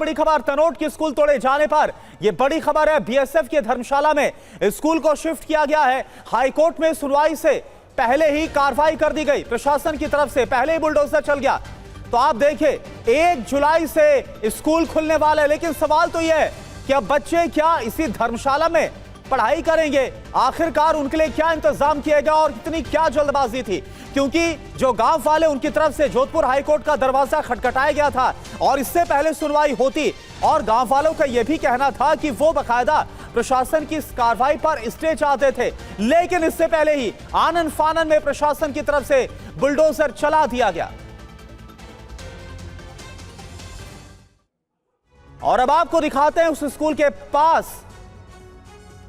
बड़ी खबर, तनोट के स्कूल तोड़े जाने पर यह बड़ी खबर है। बीएसएफ के धर्मशाला में स्कूल को शिफ्ट किया गया है। हाईकोर्ट में सुनवाई से पहले ही कार्रवाई कर दी गई, प्रशासन की तरफ से पहले ही बुलडोजर चल गया। तो आप देखिए 1 जुलाई से स्कूल खुलने वाला है, लेकिन सवाल तो यह है कि अब बच्चे क्या इसी धर्मशाला में पढ़ाई करेंगे? आखिरकार उनके लिए क्या इंतजाम किया गया और कितनी क्या जल्दबाजी थी? क्योंकि जो गांव वाले, उनकी तरफ से जोधपुर हाईकोर्ट का दरवाजा खटखटाया गया था और इससे पहले सुनवाई होती और गांव वालों का यह भी कहना था कि वो बकायदा प्रशासन की इस कार्रवाई पर स्टे चाहते थे, लेकिन इससे पहले ही आनन फानन में प्रशासन की तरफ से बुलडोजर चला दिया गया। और अब आपको दिखाते हैं उस स्कूल के पास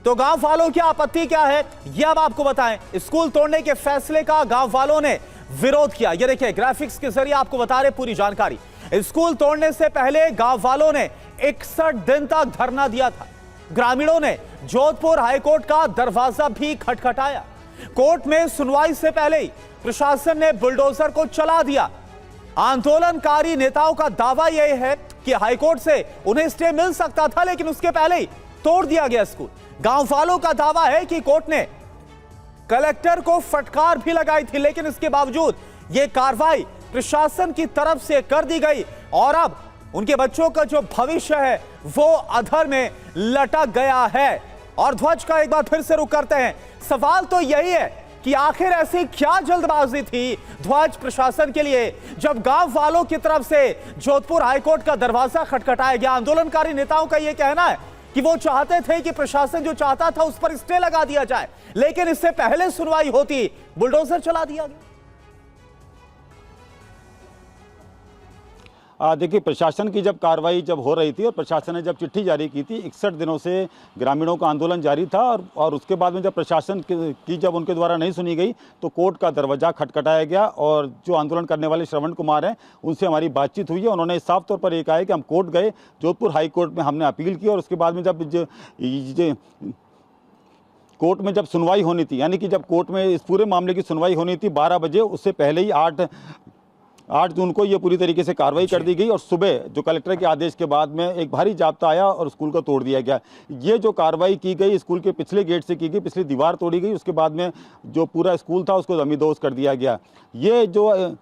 तो गांव वालों की आपत्ति क्या है, यह अब आपको बताएं। स्कूल तोड़ने के फैसले का गांव वालों ने विरोध किया। यह देखिए ग्राफिक्स के जरिए आपको बता रहे पूरी जानकारी। स्कूल तोड़ने से पहले गांव वालों ने 61 दिन तक धरना दिया था। ग्रामीणों ने जोधपुर हाईकोर्ट का दरवाजा भी खटखटाया। कोर्ट में सुनवाई से पहले ही प्रशासन ने बुलडोजर को चला दिया। आंदोलनकारी नेताओं का दावा यह है कि हाईकोर्ट से उन्हें स्टे मिल सकता था, लेकिन उसके पहले ही तोड़ दिया गया स्कूल। गांव वालों का दावा है कि कोर्ट ने कलेक्टर को फटकार भी लगाई थी, लेकिन इसके बावजूद यह कार्रवाई प्रशासन की तरफ से कर दी गई और अब उनके बच्चों का जो भविष्य है वो अधर में लटक गया है। और ध्वज का एक बार फिर से रुख करते हैं। सवाल तो यही है कि आखिर ऐसी क्या जल्दबाजी थी ध्वज प्रशासन के लिए, जब गांव वालों की तरफ से जोधपुर हाईकोर्ट का दरवाजा खटखटाया गया। आंदोलनकारी नेताओं का यह कहना है कि वो चाहते थे कि प्रशासन जो चाहता था उस पर स्टे लगा दिया जाए, लेकिन इससे पहले सुनवाई होती बुलडोजर चला दिया गया। देखिए, प्रशासन की जब कार्रवाई जब हो रही थी और प्रशासन ने जब चिट्ठी जारी की थी, 61 दिनों से ग्रामीणों का आंदोलन जारी था और उसके बाद में जब प्रशासन की जब उनके द्वारा नहीं सुनी गई तो कोर्ट का दरवाजा खटखटाया गया और जो आंदोलन करने वाले श्रवण कुमार हैं उनसे हमारी बातचीत हुई है। उन्होंने साफ तौर पर ये कहा है कि हम कोर्ट गए, जोधपुर हाई कोर्ट में हमने अपील की और उसके बाद में जब कोर्ट में जब सुनवाई होनी थी, यानी कि जब कोर्ट में इस पूरे मामले की सुनवाई होनी थी 12 बजे, उससे पहले ही 8 जून को ये पूरी तरीके से कार्रवाई कर दी गई और सुबह जो कलेक्टर के आदेश के बाद में एक भारी जाब्ता आया और स्कूल को तोड़ दिया गया। ये जो कार्रवाई की गई स्कूल के पिछले गेट से की गई, पिछली दीवार तोड़ी गई, उसके बाद में जो पूरा स्कूल था उसको जमींदोज कर दिया गया। ये जो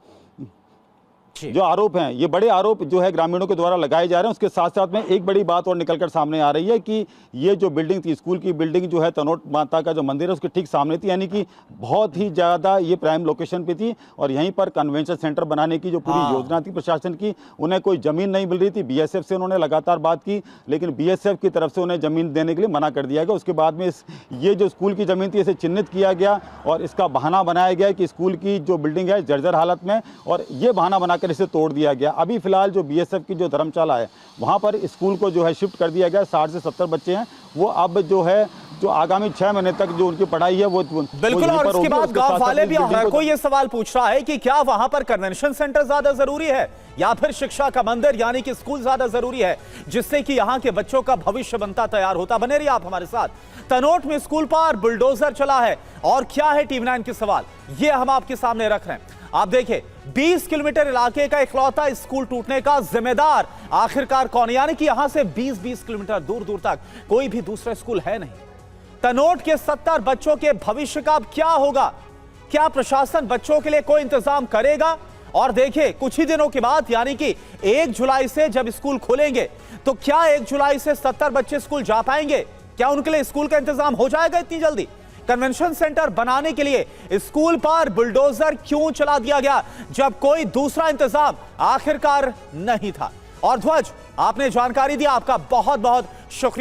आरोप हैं, ये बड़े आरोप जो है ग्रामीणों के द्वारा लगाए जा रहे हैं। उसके साथ साथ में एक बड़ी बात और निकलकर सामने आ रही है कि ये जो बिल्डिंग थी, स्कूल की बिल्डिंग जो है तनोट माता का जो मंदिर है उसके ठीक सामने थी, यानी कि बहुत ही ज़्यादा ये प्राइम लोकेशन पे थी और यहीं पर कन्वेंशन सेंटर बनाने की जो पूरी योजना थी प्रशासन की, उन्हें कोई ज़मीन नहीं मिल रही थी। बीएसएफ से उन्होंने लगातार बात की, लेकिन बीएसएफ की तरफ से उन्हें ज़मीन देने के लिए मना कर दिया गया। उसके बाद में ये जो स्कूल की ज़मीन थी इसे चिन्हित किया गया और इसका बहाना बनाया गया कि स्कूल की जो बिल्डिंग है जर्जर हालत में, और ये बहाना बनाकर इसे तोड़ दिया गया। अभी फिलहाल जो बीएसएफ की जो धर्मशाला है वहां पर स्कूल को जो है शिफ्ट कर दिया गया। 60 से 70 बच्चे हैं, वो अब जो है जो आगामी 6 महीने तक जो उनकी पढ़ाई है वो बिल्कुल। और इसके बाद गांव वाले भी हर कोई ये सवाल पूछ रहा है कि क्या वहां पर कन्वेंशन सेंटर ज्यादा जरूरी है या फिर शिक्षा का मंदिर यानी कि स्कूल ज्यादा जरूरी है, जिससे कि यहाँ के बच्चों का भविष्य बनता तैयार होता। बने रहिए आप हमारे साथ। तनोट में स्कूल पर बुलडोजर चला है और क्या है टीवी9 के सवाल, ये हम आपके सामने रख रहे हैं। आप देखिए 20 किलोमीटर इलाके का इकलौता स्कूल टूटने का जिम्मेदार आखिरकार कौन है, यानी कि यहां से 20 किलोमीटर दूर दूर तक कोई भी दूसरा स्कूल है नहीं। तनोट के 70 बच्चों के भविष्य का अब क्या होगा? क्या प्रशासन बच्चों के लिए कोई इंतजाम करेगा? और देखिए कुछ ही दिनों के बाद यानी कि 1 जुलाई से जब स्कूल खोलेंगे तो क्या 1 जुलाई से 70 बच्चे स्कूल जा पाएंगे? क्या उनके लिए स्कूल का इंतजाम हो जाएगा इतनी जल्दी? कन्वेंशन सेंटर बनाने के लिए स्कूल पर बुलडोजर क्यों चला दिया गया जब कोई दूसरा इंतजाम आखिरकार नहीं था? और ध्वज, आपने जानकारी दी, आपका बहुत बहुत शुक्रिया।